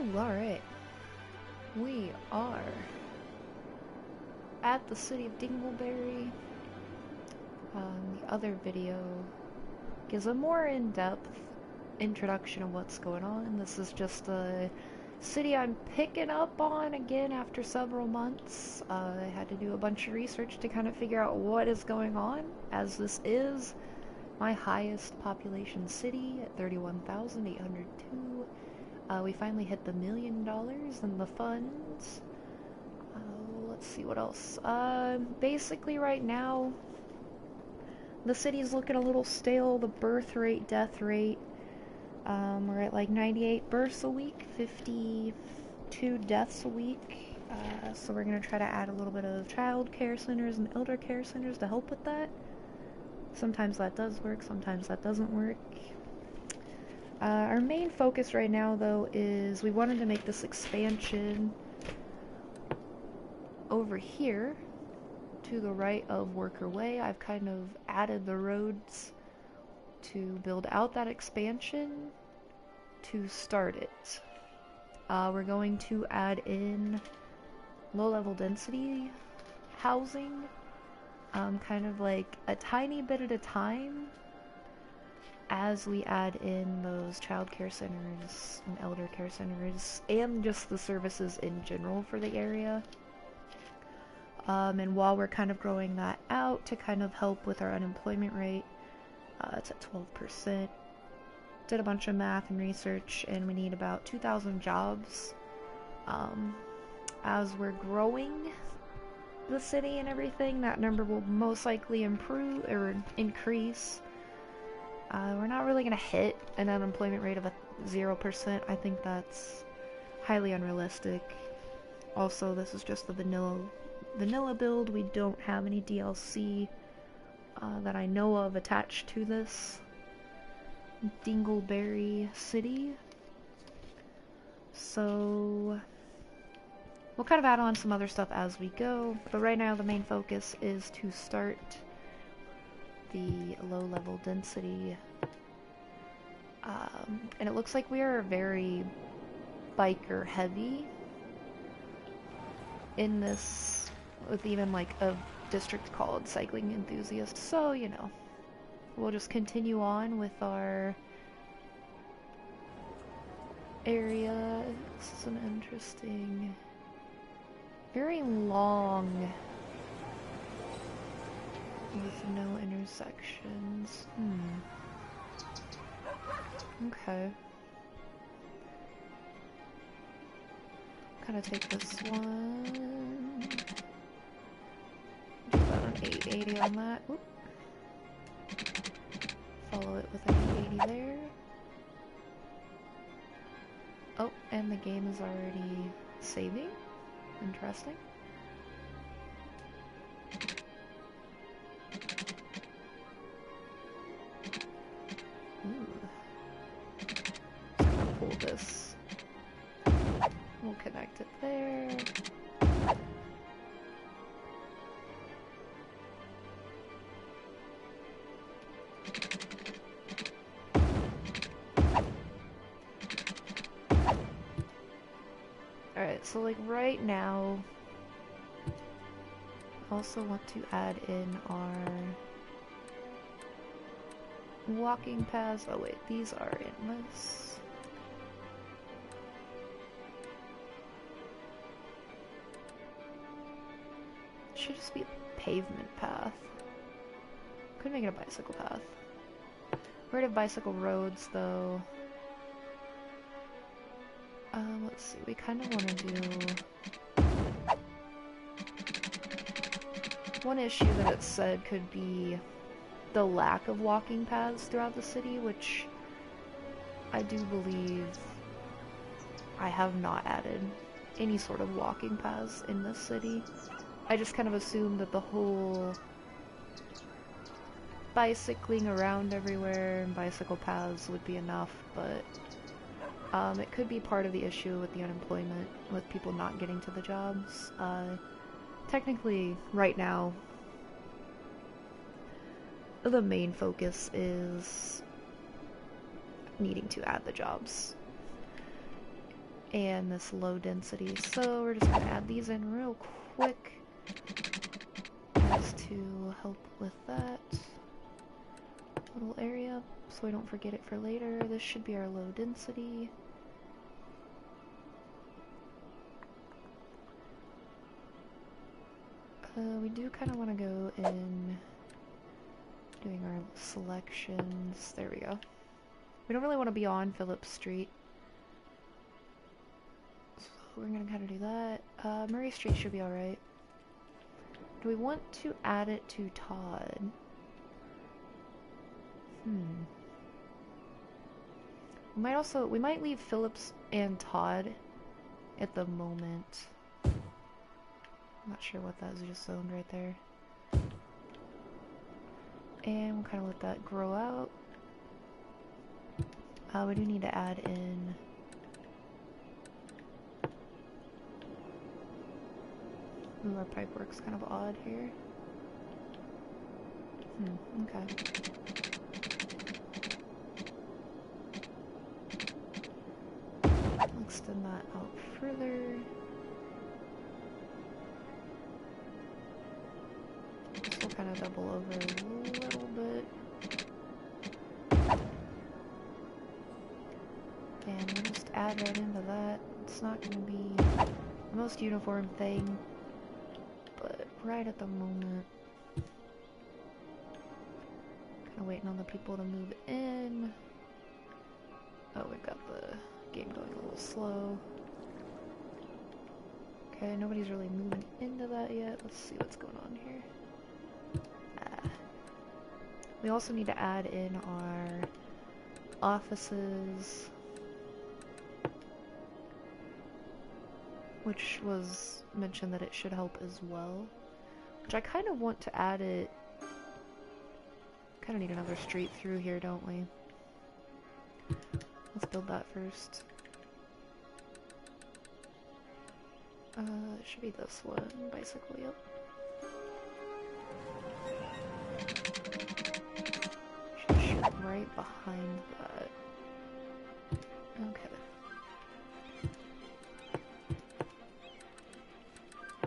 Ooh, alright. We are at the city of Dingleberry. The other video gives a more in-depth introduction of what's going on. This is just a city I'm picking up on again after several months. I had to do a bunch of research to kind of figure out what is going on, as this is my highest population city at 31,802. We finally hit the $1 million in the funds. Let's see what else. Basically right now, the city's looking a little stale. The birth rate, death rate, we're at like 98 births a week, 52 deaths a week. So we're going to try to add a little bit of child care centers and elder care centers to help with that. Sometimes that does work, sometimes that doesn't work. Our main focus right now, though, is we wanted to make this expansion over here to the right of Worker Way. I've kind of added the roads to build out that expansion to start it. We're going to add in low-level density housing, kind of like a tiny bit at a time, as we add in those child care centers and elder care centers, and just the services in general for the area. And while we're kind of growing that out to kind of help with our unemployment rate, it's at 12%. Did a bunch of math and research, and we need about 2,000 jobs. As we're growing the city and everything, that number will most likely improve or increase. We're not really going to hit an unemployment rate of 0%. I think that's highly unrealistic. Also, this is just the vanilla build. We don't have any DLC that I know of attached to this Dingleberry city. So we'll kind of add on some other stuff as we go, but right now the main focus is to start the low-level density, and it looks like we are very biker heavy in this, with even like a district called cycling enthusiasts. So, you know, we'll just continue on with our area. This is an interesting, very long, with no intersections. Okay. Kind of take this one. Do about an 880 on that. Whoop. Follow it with an 880 there. Oh, and the game is already saving. Interesting. Ooh. Just gonna pull this. We'll connect it there. Alright, so like right now, I also want to add in our walking paths. Oh wait, these are in this. It should just be a pavement path. Could make it a bicycle path. We're gonna have bicycle roads though. Let's see, we kind of want to do... One issue that it said could be the lack of walking paths throughout the city, which I do believe I have not added any sort of walking paths in this city. I just kind of assumed that the whole bicycling around everywhere and bicycle paths would be enough, but it could be part of the issue with the unemployment, with people not getting to the jobs. Technically, right now, the main focus is needing to add the jobs. and this low density. So we're just gonna add these in real quick as to help with that little area so we don't forget it for later. This should be our low density. We do kind of want to go in doing our selections. There we go. We don't really want to be on Phillips Street, so we're gonna kind of do that. Murray Street should be alright. Do we want to add it to Todd? We might leave Phillips and Todd at the moment. I'm not sure what that is just zoned right there. And we'll kind of let that grow out. We do need to add in ooh, our pipe work's kind of odd here. Okay. I'll extend that out further. This will kind of double over a little bit. And we'll just add right into that. It's not going to be the most uniform thing, but right at the moment, kind of waiting on the people to move in. Oh, we've got the game going a little slow. Okay, nobody's really moving into that yet. Let's see what's going on here. We also need to add in our offices, which was mentioned that it should help as well, which I kind of want to add it. Kind of need another street through here, don't we? Let's build that first. It should be this one, bicycle, yep. Should shoot right behind that. Okay.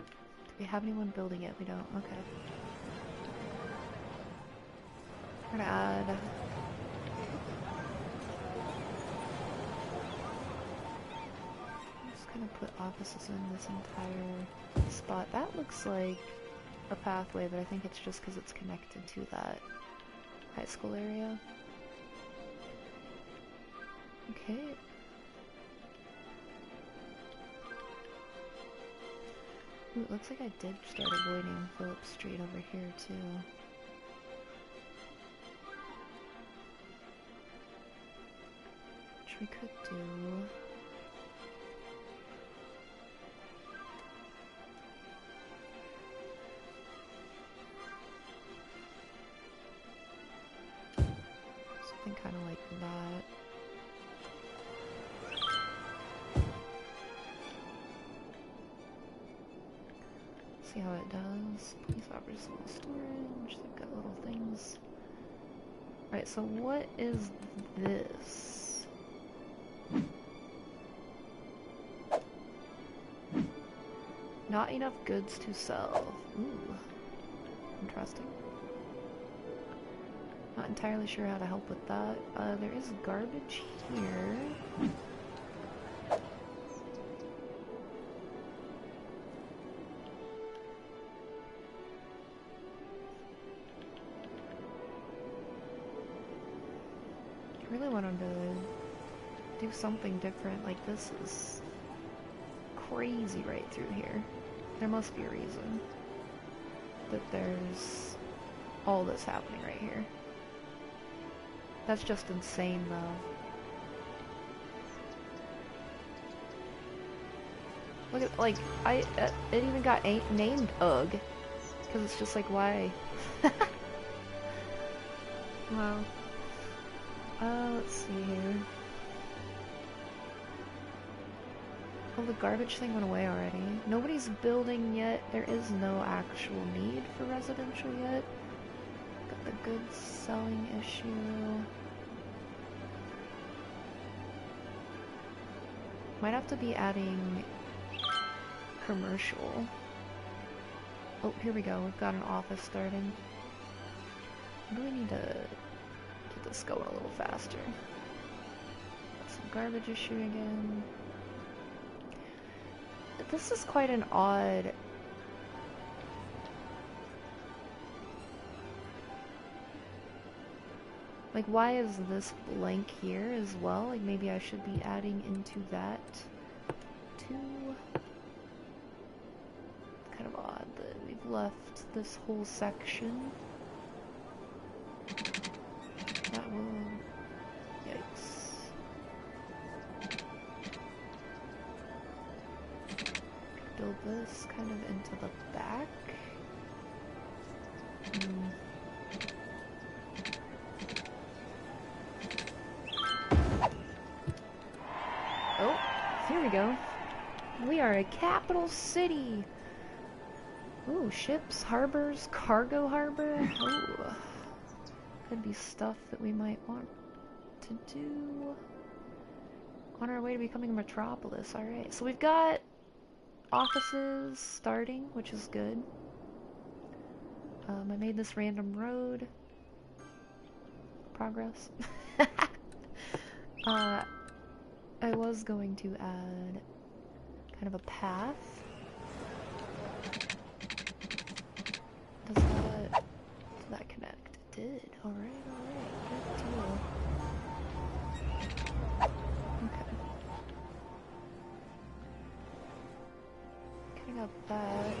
Do we have anyone building it? We don't. Okay. We're gonna add... I'm just gonna put offices in this entire spot. That looks like a pathway, but I think it's just because it's connected to that high school area. Okay. Ooh, it looks like I did start avoiding Phillips Street over here too. Which we could do. Something kind of like that. See how it does. Police officers, little storage. They've got little things. Right, so what is this? Not enough goods to sell. Ooh. Interesting. Not entirely sure how to help with that. There is garbage here. I really want them to do something different. Like, this is crazy right through here. There must be a reason that there's all this happening right here. That's just insane, though. Look at, like, it even got named Ugh. Because it's just like, why? Wow. Let's see here. Oh, the garbage thing went away already. Nobody's building yet. There is no actual need for residential yet. Got the goods selling issue. Might have to be adding commercial. Oh, here we go. We've got an office starting. Maybe we need to get this going a little faster. Got some garbage issue again. This is quite an odd... Like, why is this blank here as well? Like, maybe I should be adding into that too. It's kind of odd that we've left this whole section. That will... Yikes. Build this kind of into the back. Oh, here we go. We are a capital city. Ooh, ships, harbors, cargo harbor. Ooh. Could be stuff that we might want to do on our way to becoming a metropolis. Alright, so we've got offices starting, which is good. I made this random road. Progress. I was going to add kind of a path. Does that connect? It did. Alright, good deal. Okay. Cutting up that.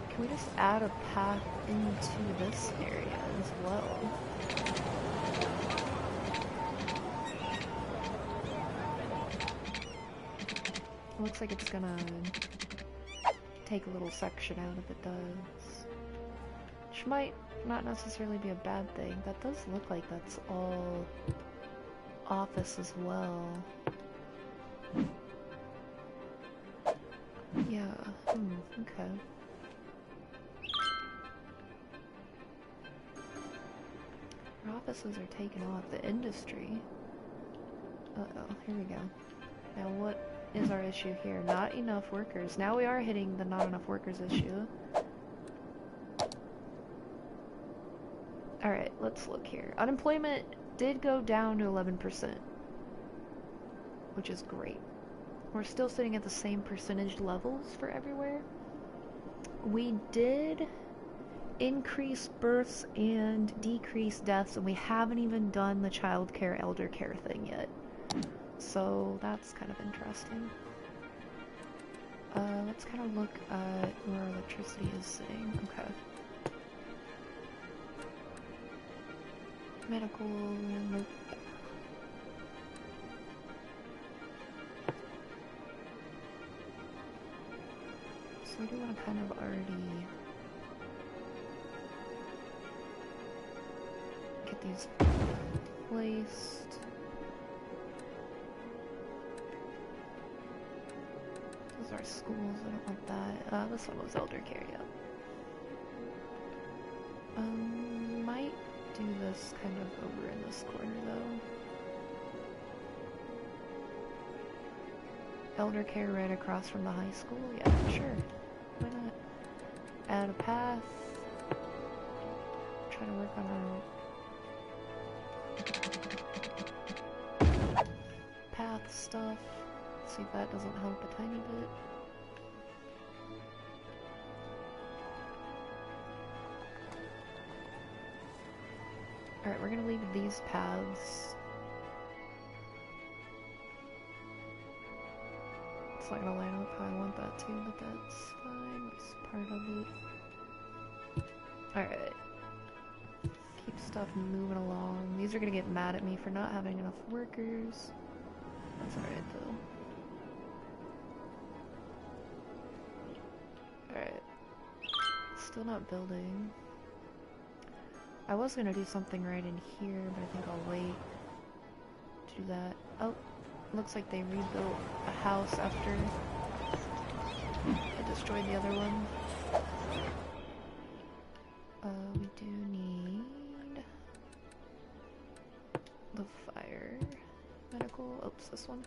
Can we just add a path into this area as well? It looks like it's gonna take a little section out if it does. Which might not necessarily be a bad thing. That does look like that's all office as well. Yeah, okay. Our offices are taking off. The industry. Uh-oh, here we go. Now what is our issue here? Not enough workers. Now we are hitting the not enough workers issue. Alright, let's look here. Unemployment did go down to 11%, which is great. We're still sitting at the same percentage levels for everywhere. We did increase births and decrease deaths, and we haven't even done the child care, elder care thing yet. So that's kind of interesting. Let's kind of look at where our electricity is sitting. Okay. Medical, nope. So we do want to kind of already get these placed. Those are schools, I don't want that. This one was elder care, yeah. Might do this kind of over in this corner though. Elder care right across from the high school? Yeah, sure. Why not? Add a path. Try to work on our path stuff. See if that doesn't help a tiny bit. Alright, we're gonna leave these paths. It's not gonna line up how I want that to, but that's fine. It's part of it. Alright. Keep stuff moving along. These are gonna get mad at me for not having enough workers. That's alright though. Alright. Still not building. I was gonna do something right in here, but I think I'll wait to do that. Oh, looks like they rebuilt a house after I destroyed the other one. We do need the fire. medical. Oops, this one.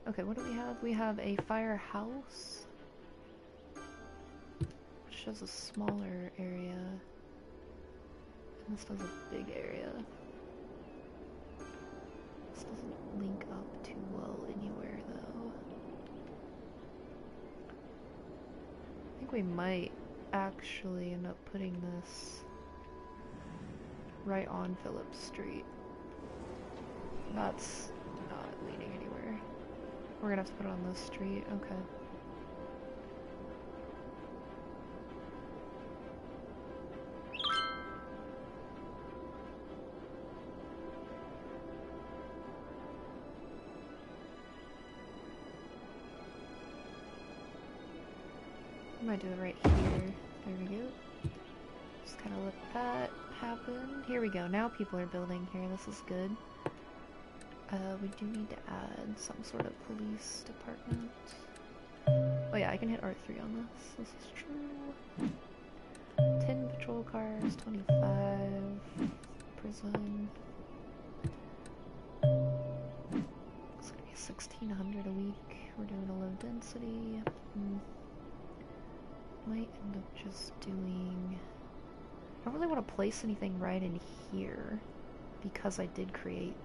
Okay, what do we have? We have a firehouse, which shows a smaller area. And this does a big area. This doesn't link up too well anywhere, though. I think we might actually end up putting this right on Phillips Street. That's not leading anywhere. We're gonna have to put it on this street, okay. I might do it right here. There we go. Just kind of let that happen. Here we go. Now people are building here. This is good. We do need to add some sort of police department. Oh yeah, I can hit R3 on this. This is true. 10 patrol cars, 25 prison. It's gonna be 1,600 a week. We're doing a low density. Might end up just doing... I don't really want to place anything right in here because I did create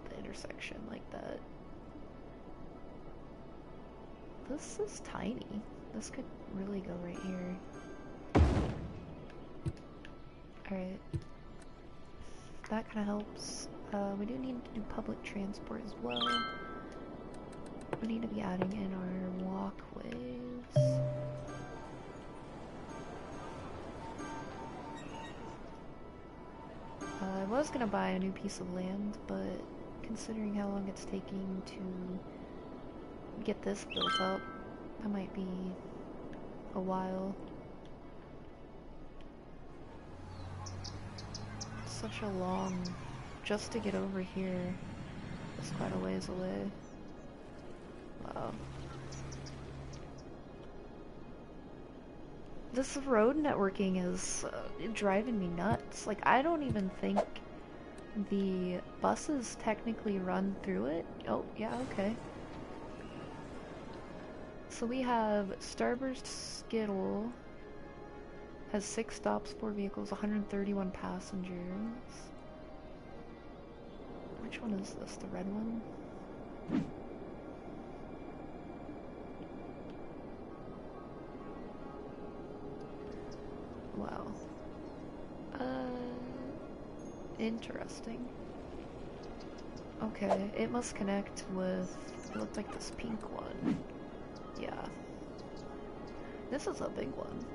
the intersection like that. This is tiny. This could really go right here. Alright. That kind of helps. We do need to do public transport as well. We need to be adding in our walkways. I was gonna buy a new piece of land, but considering how long it's taking to get this built up, that might be a while. It's such a long... just to get over here is quite a ways away. Wow. This road networking is driving me nuts. Like, I don't even think the buses technically run through it. Oh, yeah, okay. So we have Starburst Skittle has 6 stops, 4 vehicles, 131 passengers. Which one is this? The red one? Wow. Interesting. Okay, it must connect with, it looked like this pink one. Yeah. This is a big one.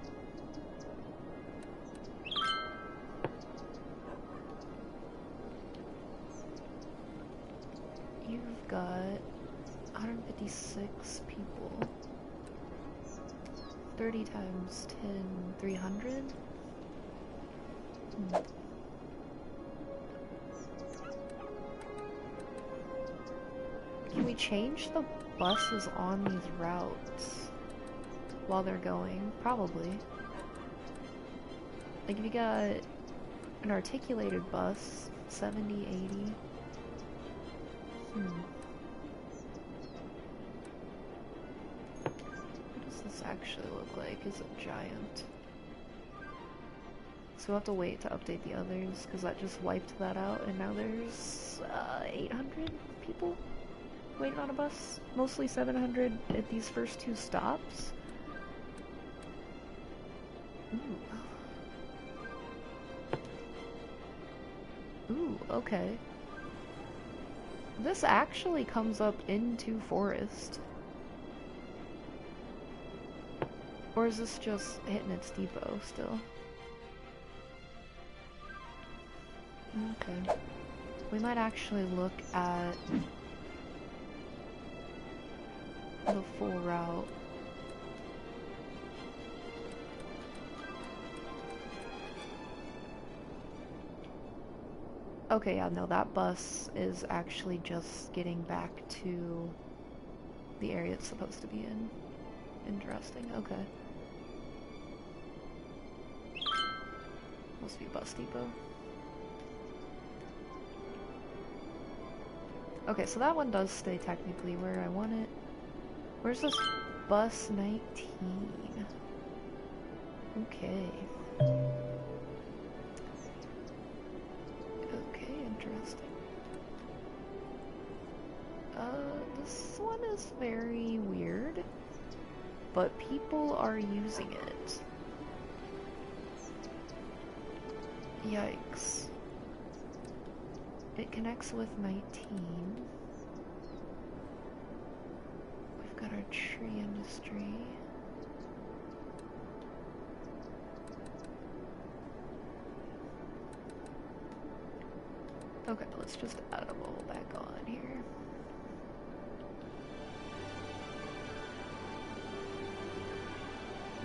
You've got 156 people. 30 times 10, 300? Can we change the buses on these routes while they're going? Probably. Like if you got an articulated bus, 70, 80. What does this actually look like? Is it giant? So we'll have to wait to update the others because that just wiped that out, and now there's 800 people waiting on a bus. Mostly 700 at these first 2 stops. Ooh, okay. This actually comes up into Forest. Or is this just hitting its depot still? Okay. We might actually look at the full route. Okay, yeah, no, that bus is actually just getting back to the area it's supposed to be in. Interesting, okay. Must be a bus depot. Okay, so that one does stay technically where I want it. Where's this bus 19? Okay. Okay, interesting. This one is very weird, but people are using it. Yikes. It connects with 19. We've got our tree industry. Okay, let's just add them all back on here.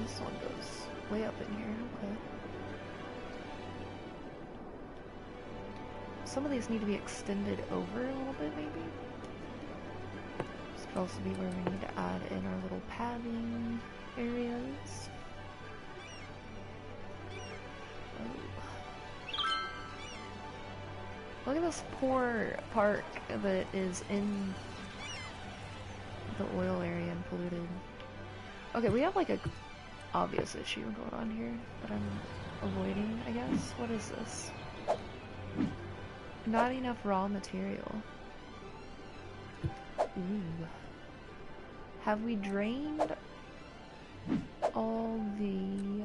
This one goes way up in here, okay. Some of these need to be extended over a little bit, maybe? This could also be where we need to add in our little pathing areas. Oh. Look at this poor park that is in the oil area and polluted. Okay, we have like a obvious issue going on here that I'm avoiding, I guess. What is this? Not enough raw material. Ooh. Have we drained all the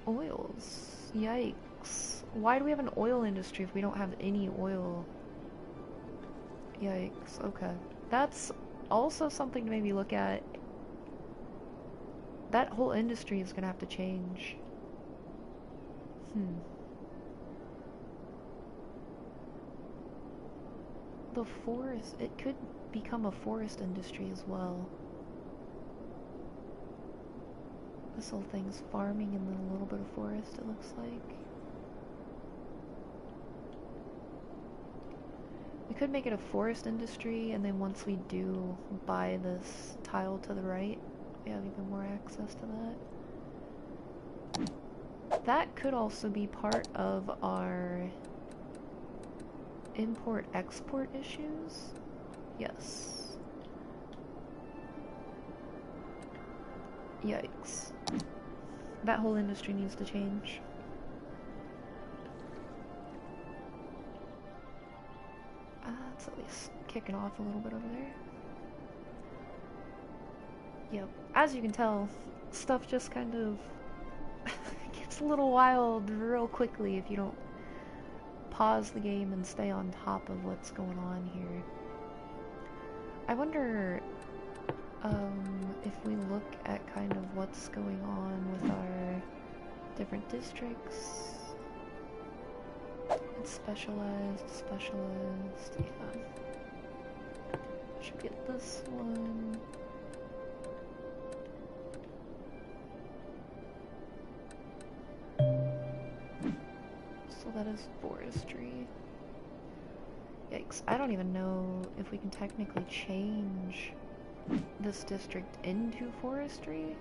oils? Yikes. Why do we have an oil industry if we don't have any oil? Yikes, okay. That's also something to maybe look at. That whole industry is gonna have to change. The forest, it could become a forest industry as well. This whole thing's farming and then a little bit of forest, it looks like. We could make it a forest industry, and then once we do buy this tile to the right, we have even more access to that. That could also be part of our import-export issues? Yes. Yikes. That whole industry needs to change. It's at least kicking off a little bit over there. Yep. As you can tell, stuff just kind of gets a little wild real quickly if you don't pause the game and stay on top of what's going on here. I wonder if we look at kind of what's going on with our different districts. It's specialized, yeah. Should get this one. So that is forestry. Yikes, I don't even know if we can technically change this district into forestry.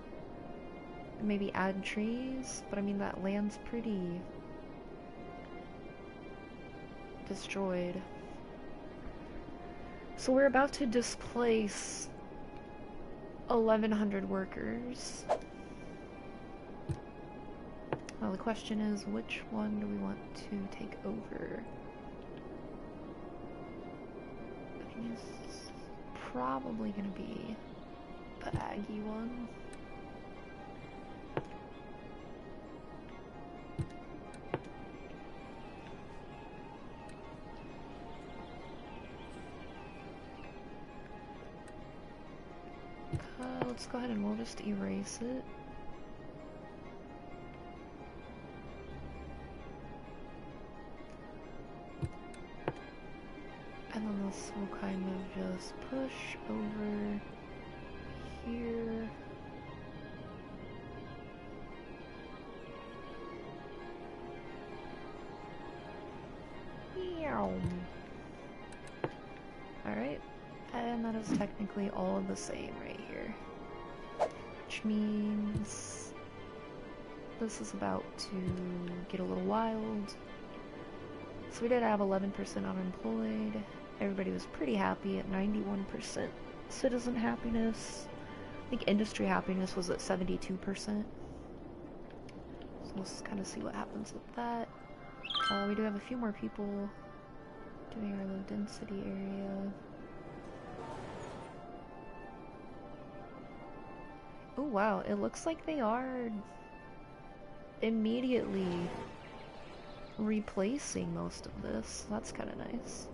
Maybe add trees, but I mean that land's pretty destroyed. So we're about to displace 1,100 workers. Now the question is, which one do we want to take over? I mean, it's probably gonna be the Aggie one. Let's go ahead and we'll just erase it. And then this will kind of just push over here. Alright, and that is technically all of the same right here. Which means this is about to get a little wild. So we did have 11% unemployed. Everybody was pretty happy at 91% citizen happiness. I think industry happiness was at 72%. So let's kind of see what happens with that. We do have a few more people doing our low density area. Oh wow, it looks like they are immediately replacing most of this. That's kind of nice.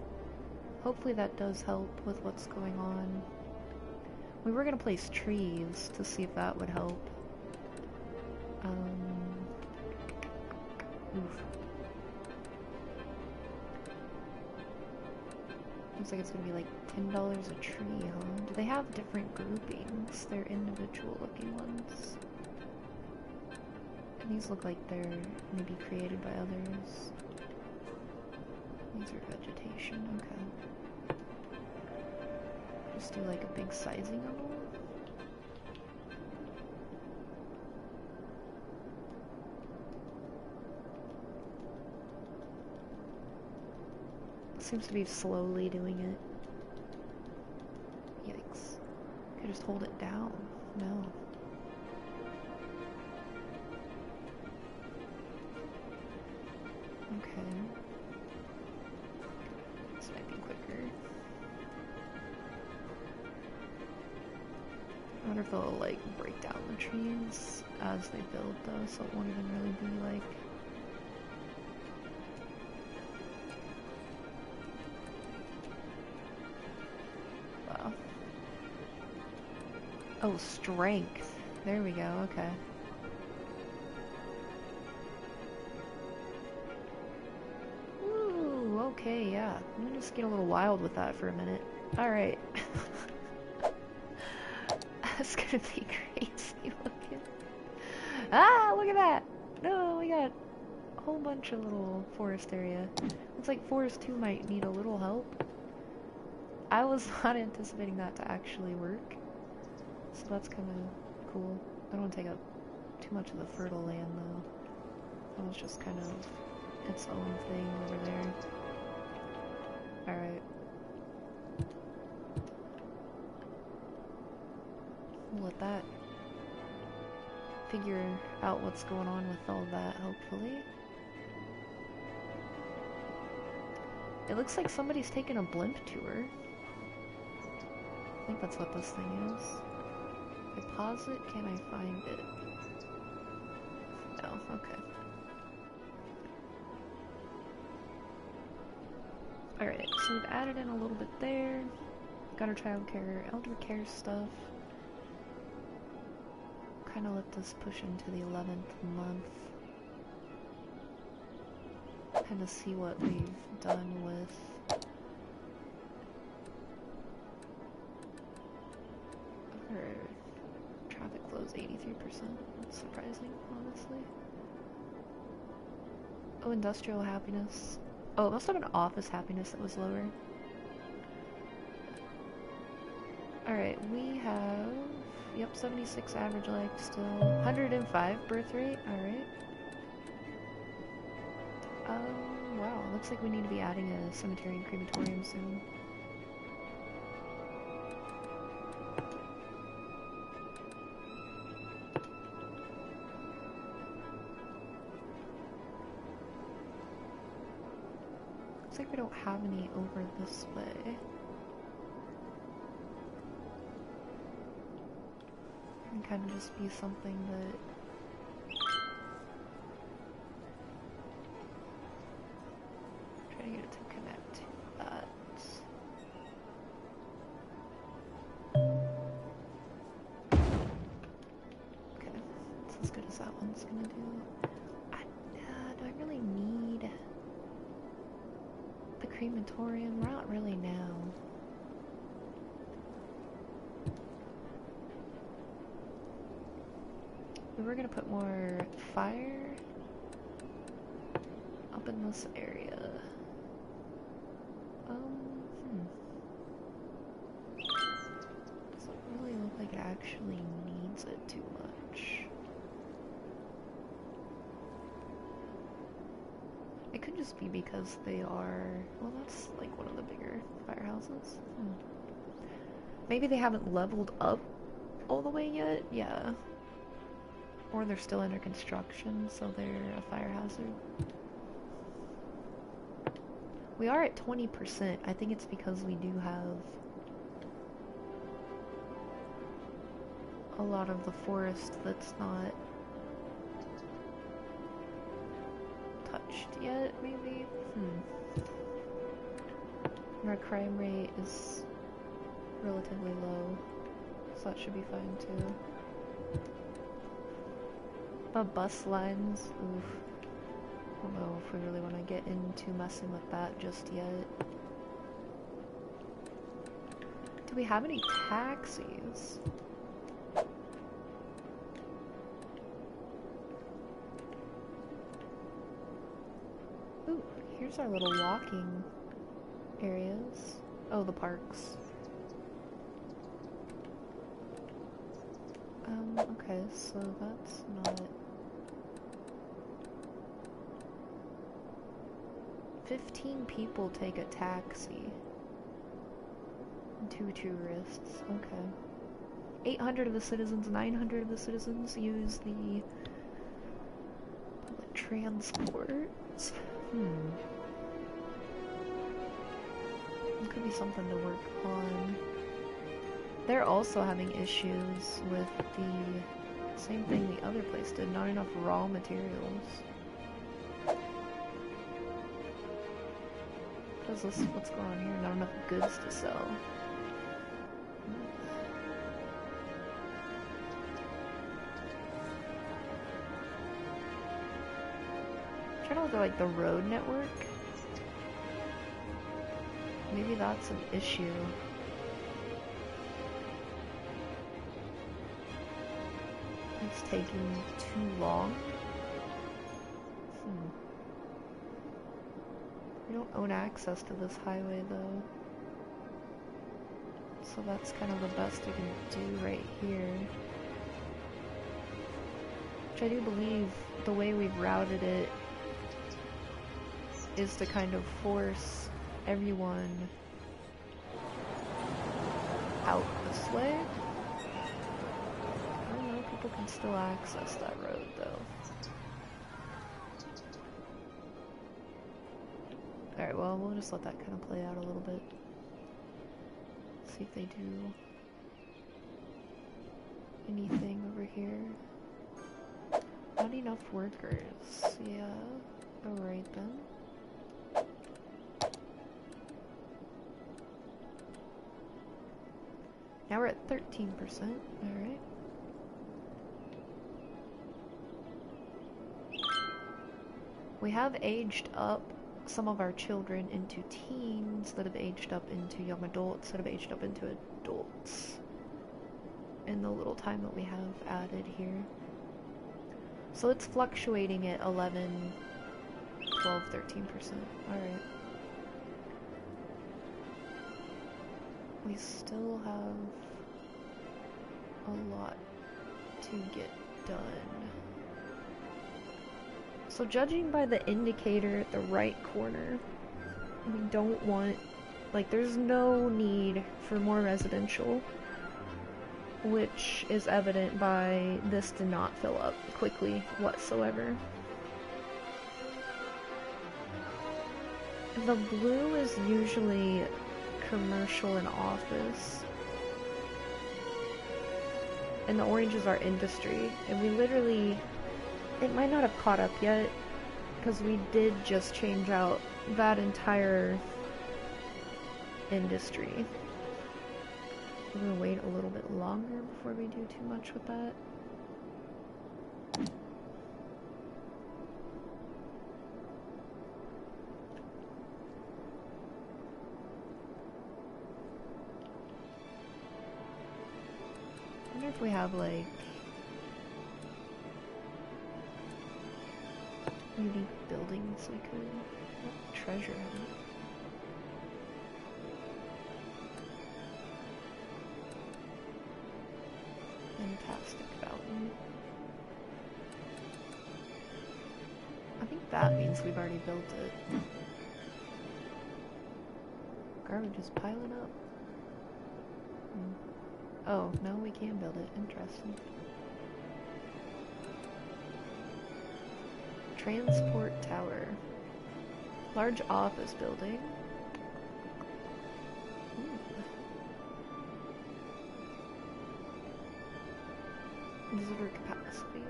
Hopefully that does help with what's going on. We were gonna place trees to see if that would help. Oof. Looks like it's gonna be like $10 a tree, huh? Do they have different groupings? They're individual looking ones. And these look like they're maybe created by others. These are vegetation, okay. Just do like a big sizing of them. Seems to be slowly doing it. Yikes. Could just hold it down. No. Okay. This might be quicker. I wonder if they'll like break down the trees as they build though, so it won't even really be like oh, strength. There we go, okay. Ooh, okay, yeah. I'm gonna just get a little wild with that for a minute. Alright. That's gonna be crazy looking. Ah, look at that! No, we got a whole bunch of little forest area. Looks like Forest 2 might need a little help. I was not anticipating that to actually work. So that's kind of cool. I don't want to take up too much of the fertile land though. That was just kind of its own thing over there. Alright. We'll let that figure out what's going on with all that, hopefully. It looks like somebody's taking a blimp tour. I think that's what this thing is. If I pause it, can I find it? No, okay. Alright, so we've added in a little bit there. Got our childcare, elder care stuff. Kind of let this push into the 11th month. Kind of see what we've done with our traffic flow is 83%. That's surprising, honestly. Oh, industrial happiness. Oh, it must have been office happiness that was lower. Alright, we have, yep, 76 average life still. 105 birth rate, alright. Wow, looks like we need to be adding a cemetery and crematorium soon. Looks like we don't have any over this way. It can kind of just be something that try to get it to connect to that. Okay, it's as good as that one's gonna do. Do I really need the crematorium? Not really now. We were gonna put more fire up in this area. Doesn't really look like it actually needs it too much. It could just be because they are... Well, that's like one of the bigger firehouses. Maybe they haven't leveled up all the way yet? Yeah. Or they're still under construction, so they're a fire hazard. We are at 20%. I think it's because we do have a lot of the forest that's not touched yet, maybe? And our crime rate is relatively low, so that should be fine too. But bus lines, oof. I don't know if we really want to get into messing with that just yet. Do we have any taxis? Ooh, here's our little walking areas. Oh, the parks. Okay, so that's not... 15 people take a taxi. 2 tourists, okay. 800 of the citizens, 900 of the citizens use the public transport. It could be something to work on. They're also having issues with the same thing the other place did, not enough raw materials. What's going on here? Not enough goods to sell. I'm trying to look at like the road network. Maybe that's an issue. It's taking too long. We don't own access to this highway though. So that's kind of the best we can do right here. Which I do believe the way we've routed it is to kind of force everyone out this way. I don't know, people can still access that road though. Alright, well, we'll just let that kind of play out a little bit. See if they do anything over here. Not enough workers. Yeah. Alright then. Now we're at 13%. Alright. We have aged up some of our children into teens that have aged up into young adults that have aged up into adults in the little time that we have added here. So it's fluctuating at 11, 12, 13%. Alright. We still have a lot to get done. So judging by the indicator at the right corner, we don't want, like, there's no need for more residential, which is evident by this did not fill up quickly whatsoever. The blue is usually commercial and office, and the orange is our industry, and we literally... It might not have caught up yet, because we did just change out that entire industry. We're gonna wait a little bit longer before we do too much with that. I wonder if we have, like, unique buildings we could treasure hunt. Fantastic fountain. I think that means we've already built it. Garbage is piling up. Oh, no, we can build it. Interesting. Transport tower. Large office building. Visitor capacity.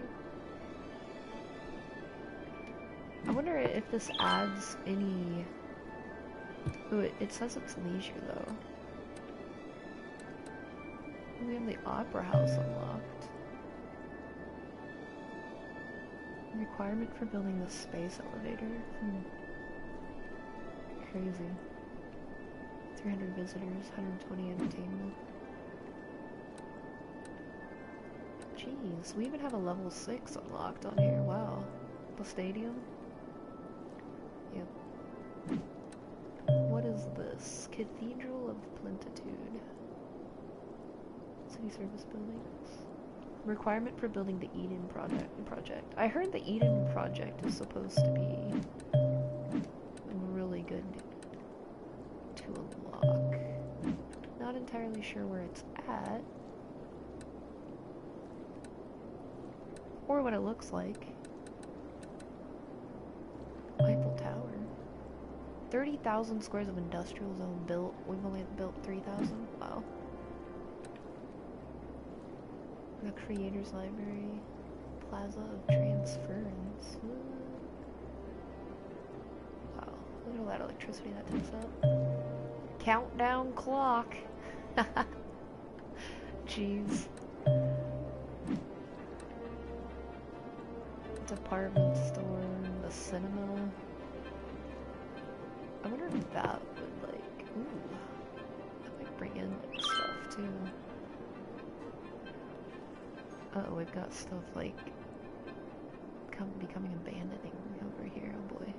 I wonder if this adds any... Ooh, it says it's leisure though. We have the Opera House unlocked. Requirement for building the space elevator. Crazy. 300 visitors, 120 entertainment. Jeez, we even have a level 6 unlocked on here. Wow. The stadium? Yep. What is this? Cathedral of Plentitude. City service buildings. Requirement for building the Eden project. I heard the Eden project is supposed to be really good to unlock. Not entirely sure where it's at. Or what it looks like. Eiffel Tower. 30,000 squares of industrial zone built. We've only built 3,000. Wow. The Creators Library. Plaza of Transference. Wow. Look at all that electricity that takes up. Countdown clock. Jeez. Department store, the cinema. I wonder if that would like, ooh, that might bring in like stuff too. Uh-oh, we've got stuff like becoming abandoning over here, oh boy.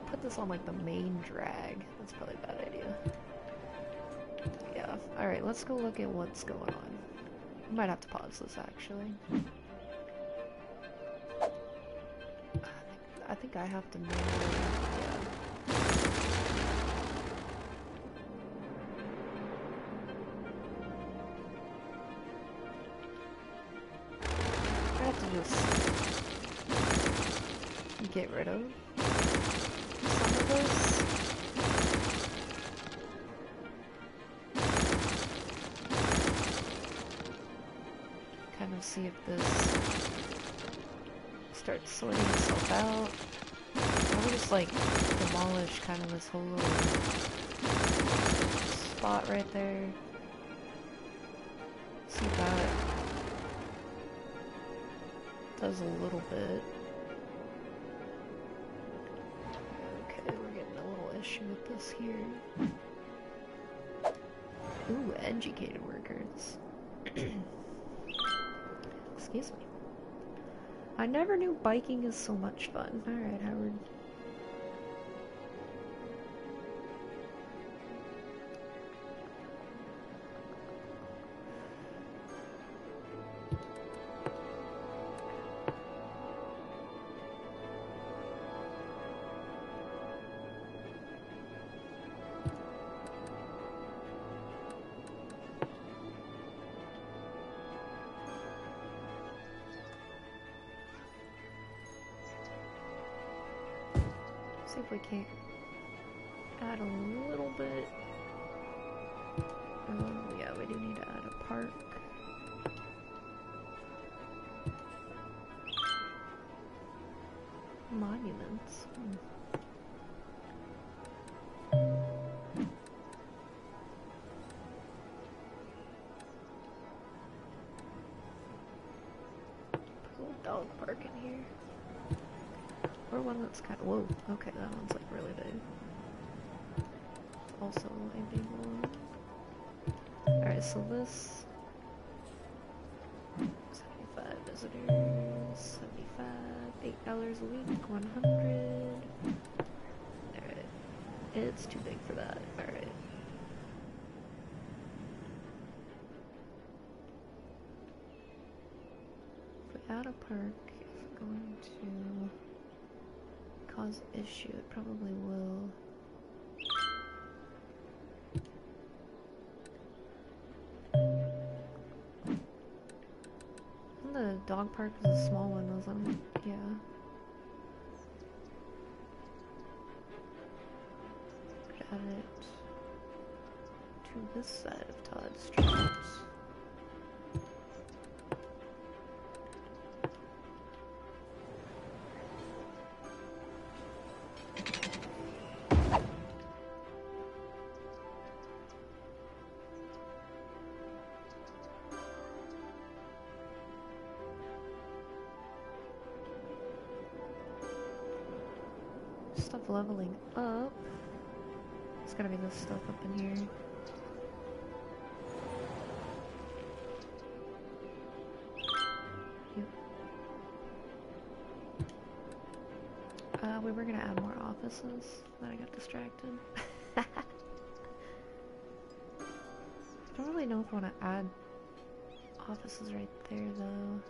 Put this on like the main drag. That's probably a bad idea. Yeah, alright, let's go look at what's going on. We might have to pause this actually. I think I have to manually, yeah. I have to just get rid of some of this. Kind of see if this starts sorting itself out. I would just like demolish kind of this whole little spot right there. See if that does a little bit. Okay, we're getting a little issue with this here. Ooh, educated workers. Excuse me. I never knew biking is so much fun. Alright, Howard. See if we can't add a little bit. Yeah, we do need to add a park. Monuments. Put a little dog park in here. Or one that's kind of, whoa, okay, that one's like really big. Also a big one. Alright, so this, 75 visitors, 75, $8 a week, 100. Alright, it's too big for that, alright. If we add a park, it's going to cause issue, it probably will. The dog park is a small one, wasn't it? Yeah. Could add it to this side of Todd Street. Stuff leveling up. It's gotta be this stuff up in here. Yep. We were gonna add more offices, but I got distracted. I don't really know if I want to add offices right there, though.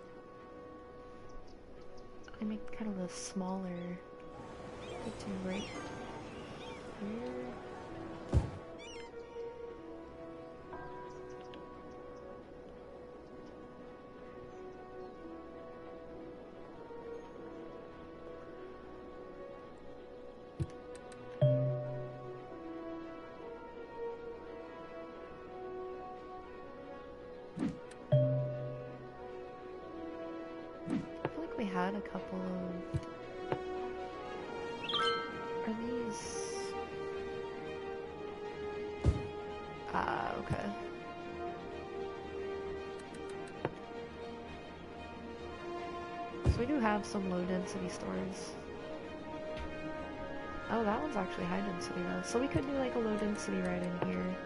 I make kind of a smaller. Put two right here. I feel like we had a couple of... Are these... Ah, okay. So we do have some low density stores. Oh, that one's actually high density though. So we could do like a low density right in here.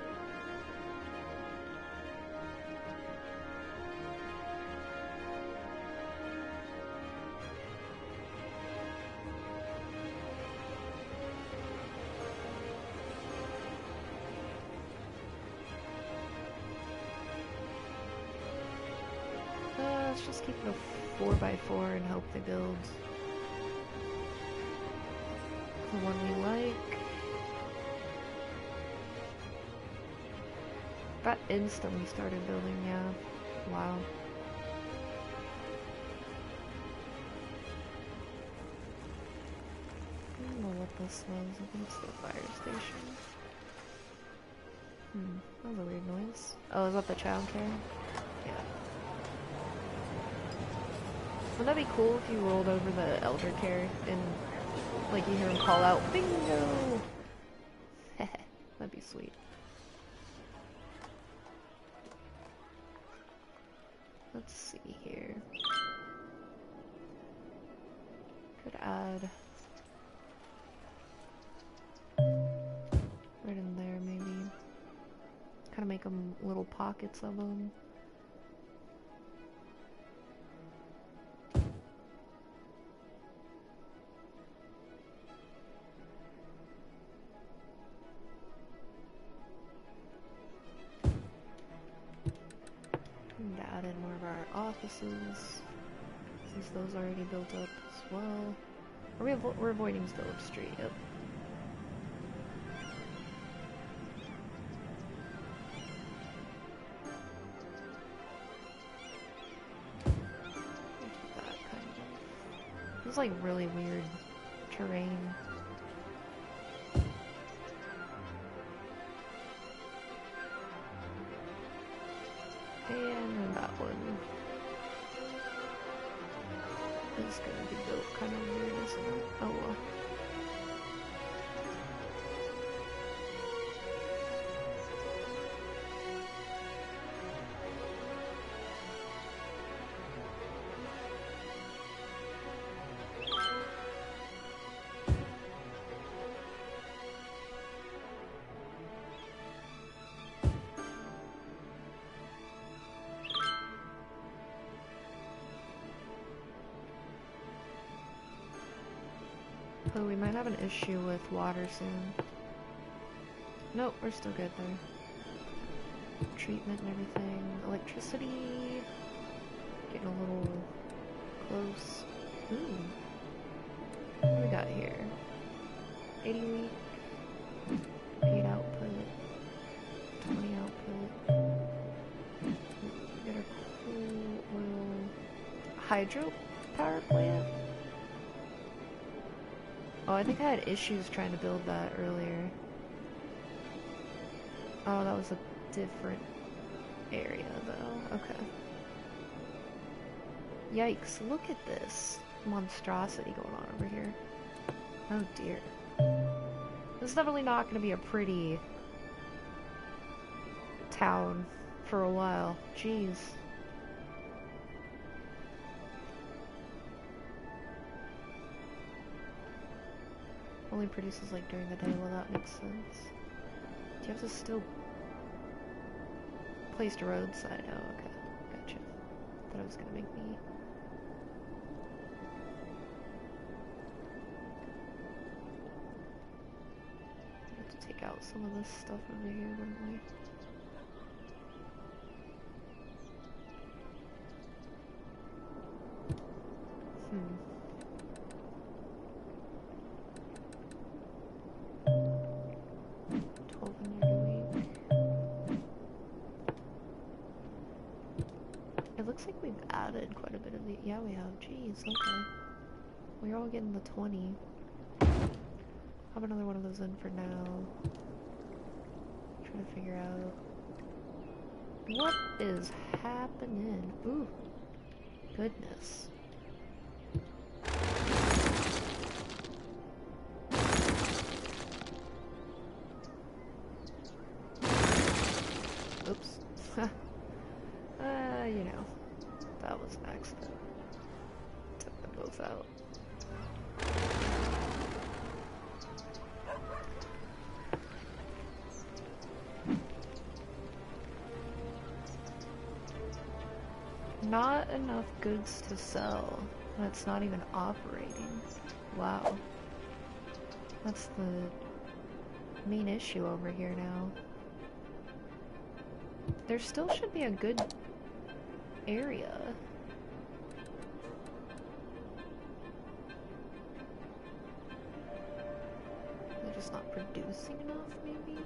Let's just keep it a 4x4 and hope they build the one we like. That instantly started building, yeah. Wow. I don't know what this was. I think it's the fire station. That was a weird noise. Oh, is that the childcare? Yeah. Wouldn't that be cool if you rolled over the elder care and, like, you hear him call out, bingo! That'd be sweet. Let's see here. Could add... right in there, maybe. Kind of make them little pockets of them. Add in more of our offices, since those already built up as well. We're avoiding Village Street, yep. That kind of. It's like really weird terrain. And then that one is gonna be built kind of weird, isn't it? Oh well. Oh, we might have an issue with water soon. Nope, we're still good there. Treatment and everything. Electricity. Getting a little close. Ooh. What do we got here? 80 week, 8 output, 20 output. We got a cool oil hydro power plant. Oh, I think I had issues trying to build that earlier. Oh, that was a different area though. Okay. Yikes, look at this monstrosity going on over here. Oh dear. This is definitely not going to be a pretty town for a while. Jeez. Only produces like during the day. Well, that makes sense. Do you have to still place a roadside? Oh, okay. Gotcha. Thought it was gonna make me. I have to take out some of this stuff over here, wouldn't we? Hmm. It looks like we've added quite a bit of the. Yeah, we have. Jeez, okay. We're all getting the 20. Have another one of those in for now. Trying to figure out what is happening. Ooh, goodness. Oops. You know, that was an accident. Took them both out. Not enough goods to sell. That's not even operating. Wow. That's the main issue over here now. There still should be a good area. They're just not producing enough, maybe?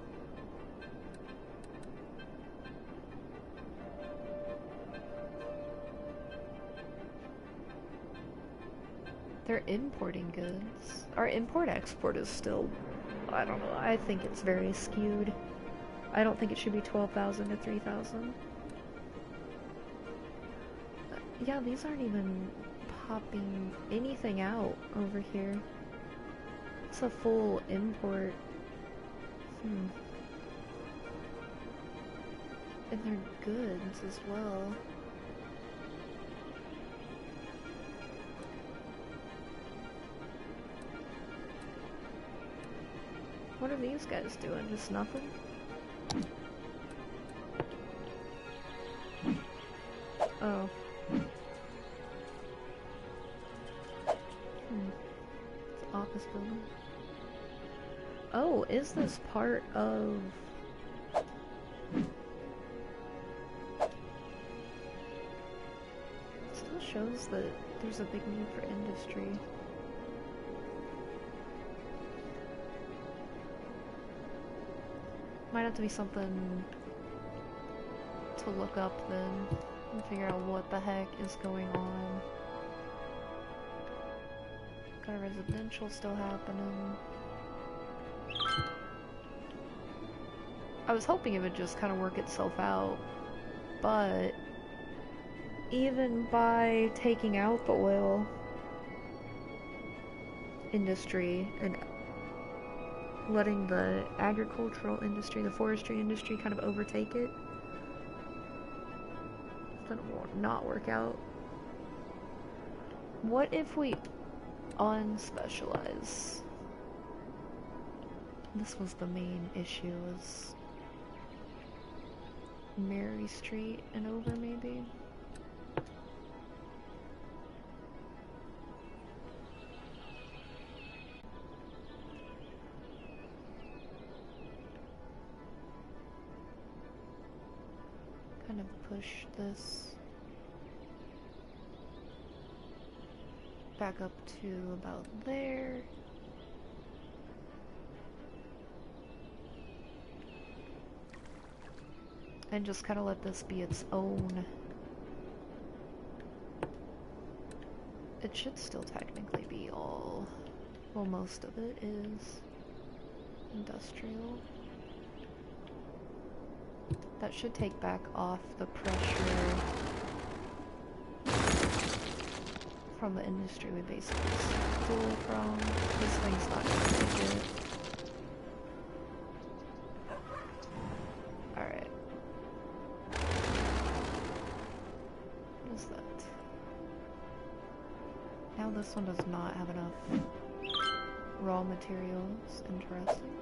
They're importing goods. Our import-export is still, I don't know, I think it's very skewed. I don't think it should be 12,000 to 3,000. Yeah, these aren't even popping anything out over here. It's a full import. And they're goods as well. What are these guys doing? Just nothing? Oh. It's an office building. Oh, is this part of... It still shows that there's a big need for industry. Might have to be something to look up then and figure out what the heck is going on. Got a residential still happening. I was hoping it would just kind of work itself out, but even by taking out the oil industry and letting the agricultural industry, the forestry industry kind of overtake it, then it will not work out. What if we unspecialize? This was the main issue, was Mary Street and over maybe? Kind of push this back up to about there. and just kind of let this be its own. It should still technically be all, well, most of it is industrial. That should take back off the pressure from the industry we basically stole from. This thing's not gonna make it. Alright. What is that? Now this one does not have enough raw materials. Interesting.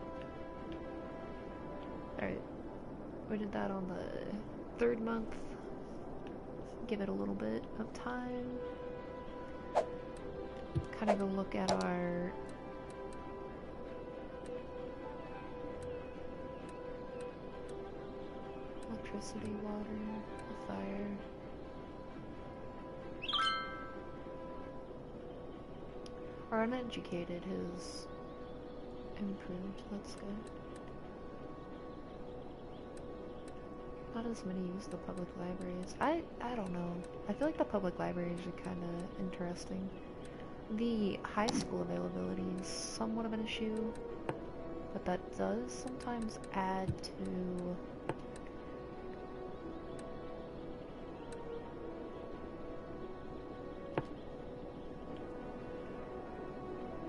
Alright. We did that on the 3rd month. Give it a little bit of time. Kind of go look at our electricity, water, fire. Our uneducated has improved, that's good. Not as many use the public libraries. I don't know. I feel like the public libraries are kind of interesting. The high school availability is somewhat of an issue, but that does sometimes add to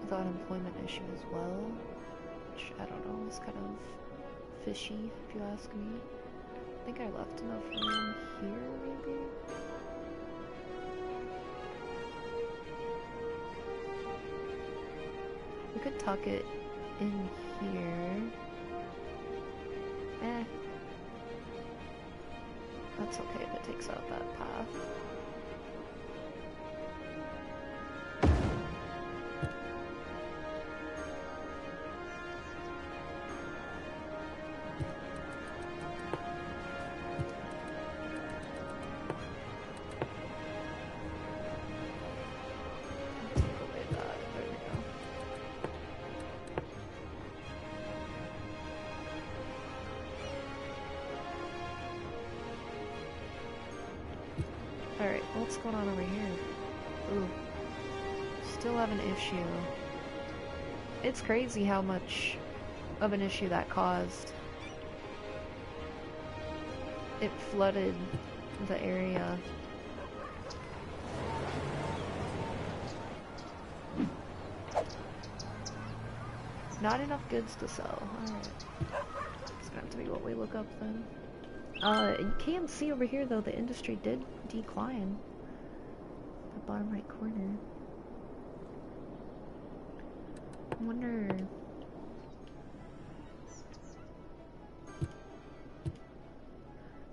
the unemployment issue as well, which I don't know, is kind of fishy if you ask me. I think I left enough room here, maybe? We could tuck it in here. That's okay if it takes out that path. Alright, what's going on over here? Ooh. Still have an issue. It's crazy how much of an issue that caused. It flooded the area. Not enough goods to sell. Alright. It's gonna have to be what we look up then. You can see over here though, the industry did decline. The bottom right corner. I wonder...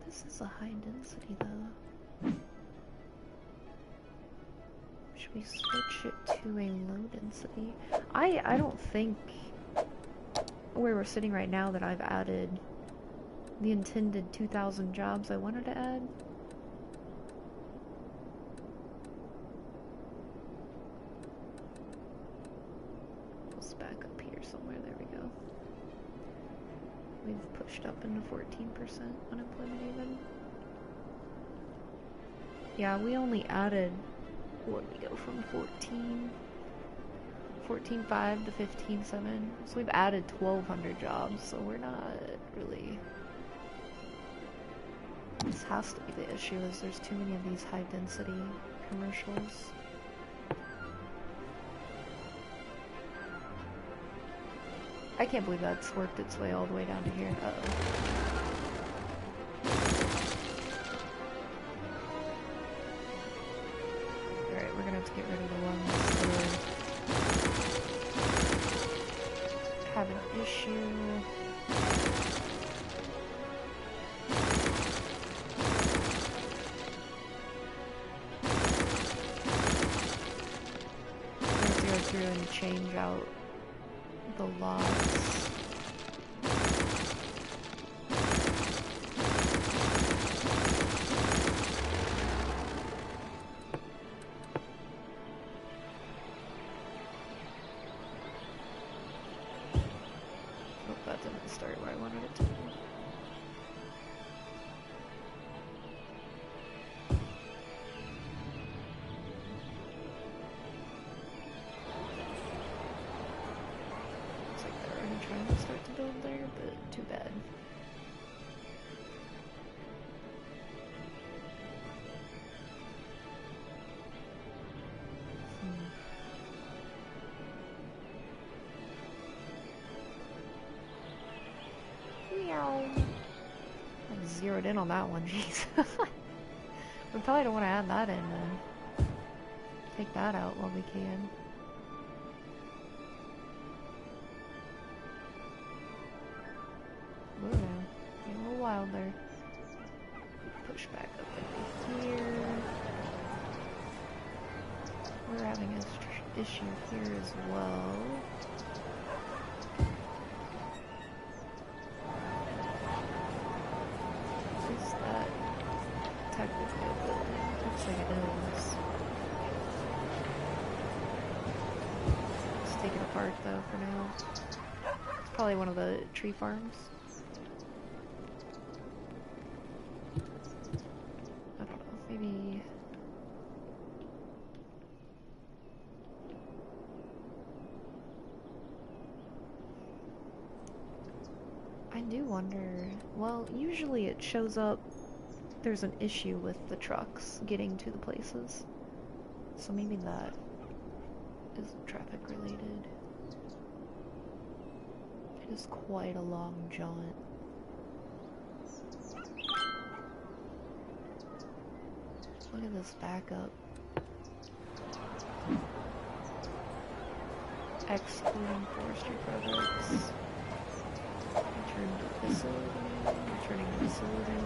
This is a high density though. Should we switch it to a low density? I don't think where we're sitting right now that I've added the intended 2,000 jobs I wanted to add. Let's back up here somewhere, there we go. We've pushed up into 14% unemployment even. Yeah, we only added, what did we go from 14.5 to 15.7, so we've added 1,200 jobs, so we're not really... This has to be the issue, is there's too many of these high-density commercials. I can't believe that's worked its way all the way down to here. Uh-oh. Alright, we're gonna have to get rid of the ones that have an issue. And change out the lots. Oh, that didn't start where I wanted it to. trying to start to build there, but too bad. I zeroed in on that one, jeez. We probably don't want to add that in then. Take that out while we can. Whoa now. Getting a little wild there. Push back up into here. We're having an issue here as well. Is that technically a building? Looks like it is. Let's take it apart though for now. It's probably one of the tree farms. I don't know, maybe... I do wonder, well, usually it shows up, there's an issue with the trucks getting to the places. So maybe that is traffic related. It is quite a long jaunt. Look at this backup. Excluding forestry products. Return to facility, returning to facility,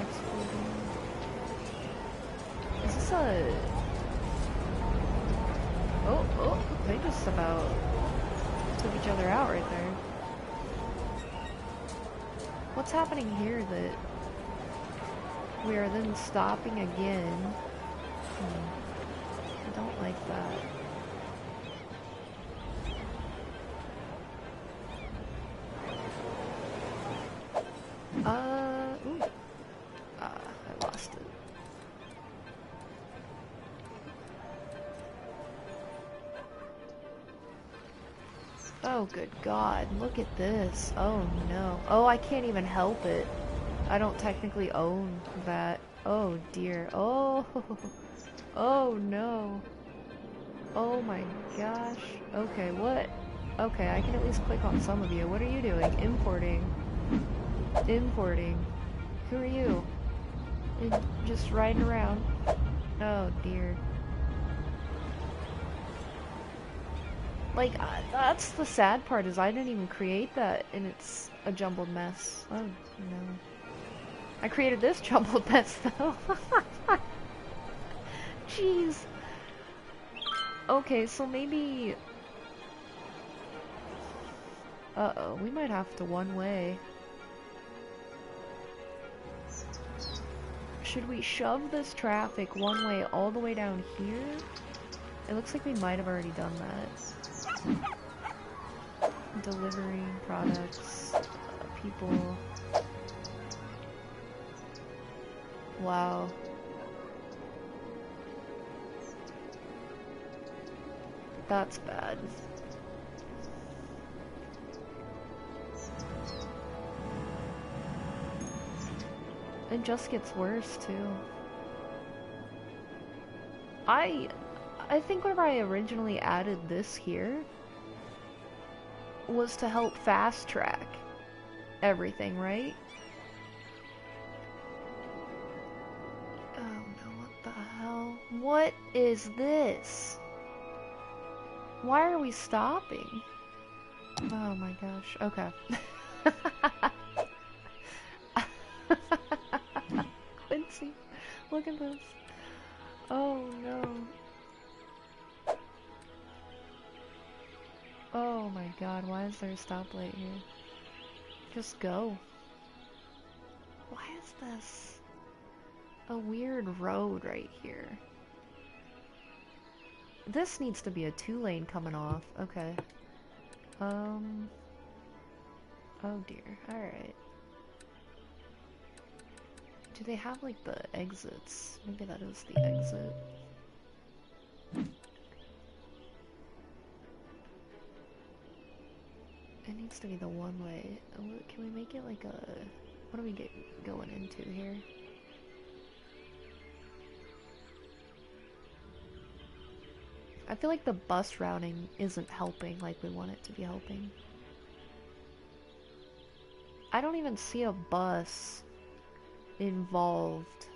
excluding. Is this a... Oh, they just about took each other out right there. What's happening here that we are then stopping again? I don't like that. Ooh. I lost it. Oh, good God. Look at this. Oh, no. Oh, I can't even help it. I don't technically own that. Oh, dear. Oh. Oh, no. Oh, my gosh. Okay, what? Okay, I can at least click on some of you. What are you doing? Importing. Importing. Who are you? Just riding around. Oh dear. Like, that's the sad part, is I didn't even create that, and it's a jumbled mess. Oh no. I created this jumbled mess though. Jeez. Okay, so maybe... Uh-oh, we might have to one way. Should we shove this traffic one way all the way down here? It looks like we might have already done that. Delivering products, people. Wow. That's bad. It just gets worse too. I think whenever I originally added this here was to help fast track everything, right? Oh no, what the hell? What is this? Why are we stopping? Oh my gosh, okay. Quincy, look at this. Oh no. Oh my god, why is there a stoplight here? Just go. Why is this a weird road right here? This needs to be a 2-lane coming off. Okay. Oh dear. Alright. Do they have like the exits? Maybe that is the exit. wants to be the one way. Can we make it like a... What do we get going into here? I feel like the bus routing isn't helping like we want it to be helping. I don't even see a bus involved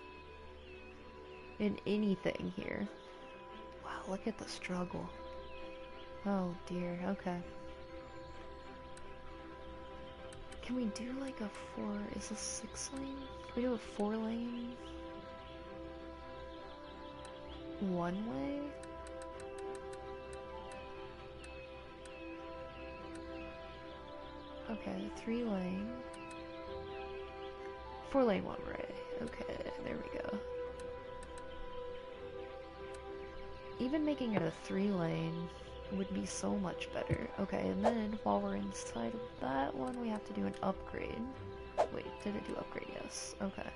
in anything here. Wow, look at the struggle. Oh dear, okay. Can we do like a 4, is this 6 lane? Can we do a 4 lane? 1 way? Okay, 3 lane. 4 lane 1 way. Okay, there we go. Even making it a 3 lane would be so much better. Okay, and then while we're inside of that one, we have to do an upgrade. Wait, did it do upgrade? Yes. Okay.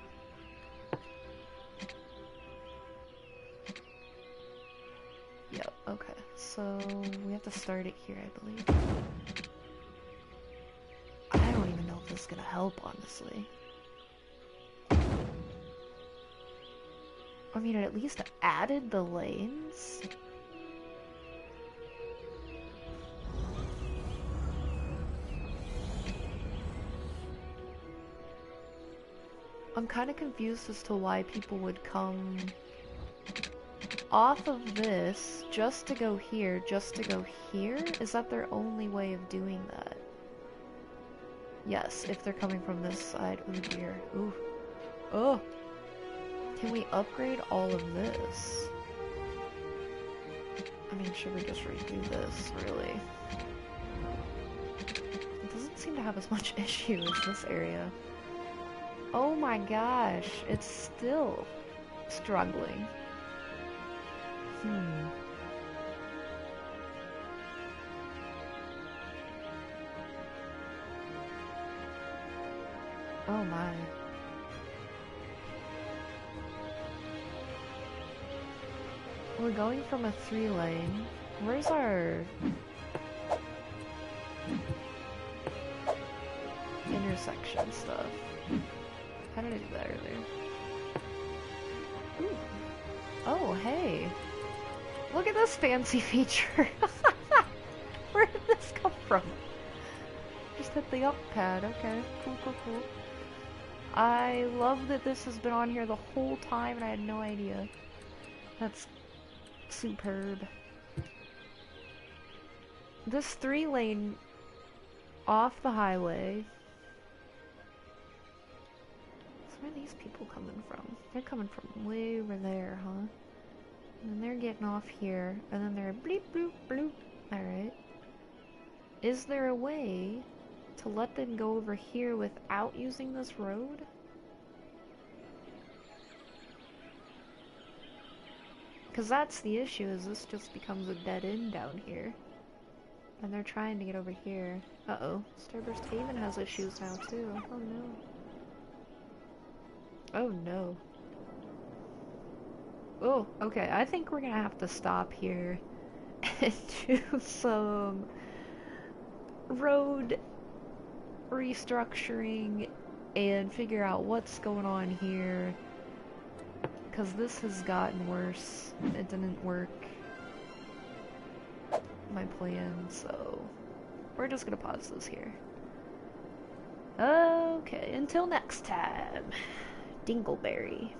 Yep, okay. So we have to start it here, I believe. I don't even know if this is gonna help, honestly. I mean, it at least added the lanes. I'm kind of confused as to why people would come off of this just to go here, just to go here. Is that their only way of doing that? Yes, if they're coming from this side. Oh dear. Ooh. Oh! Can we upgrade all of this? I mean, should we just redo this, really? It doesn't seem to have as much issue as this area. Oh my gosh, it's still struggling. Oh my. We're going from a 3 lane. Where's our intersection stuff? How did I do that earlier? Ooh. Oh, hey. Look at this fancy feature. Where did this come from? Just hit the up pad. Okay. Cool, cool, cool. I love that this has been on here the whole time and I had no idea. That's superb. This 3 lane off the highway. So where are these people coming from? They're coming from way over there, huh? And then they're getting off here, and then they're bleep bloop bloop. Alright. Is there a way to let them go over here without using this road? Because that's the issue, is this just becomes a dead end down here. And they're trying to get over here. Uh-oh. Starburst Haven has issues now, too. Oh no. Oh no. Oh, okay. I think we're gonna have to stop here and do some road restructuring and figure out what's going on here. Because this has gotten worse. It didn't work. My plan, so we're just gonna pause this here. Okay, until next time. Dingleberry.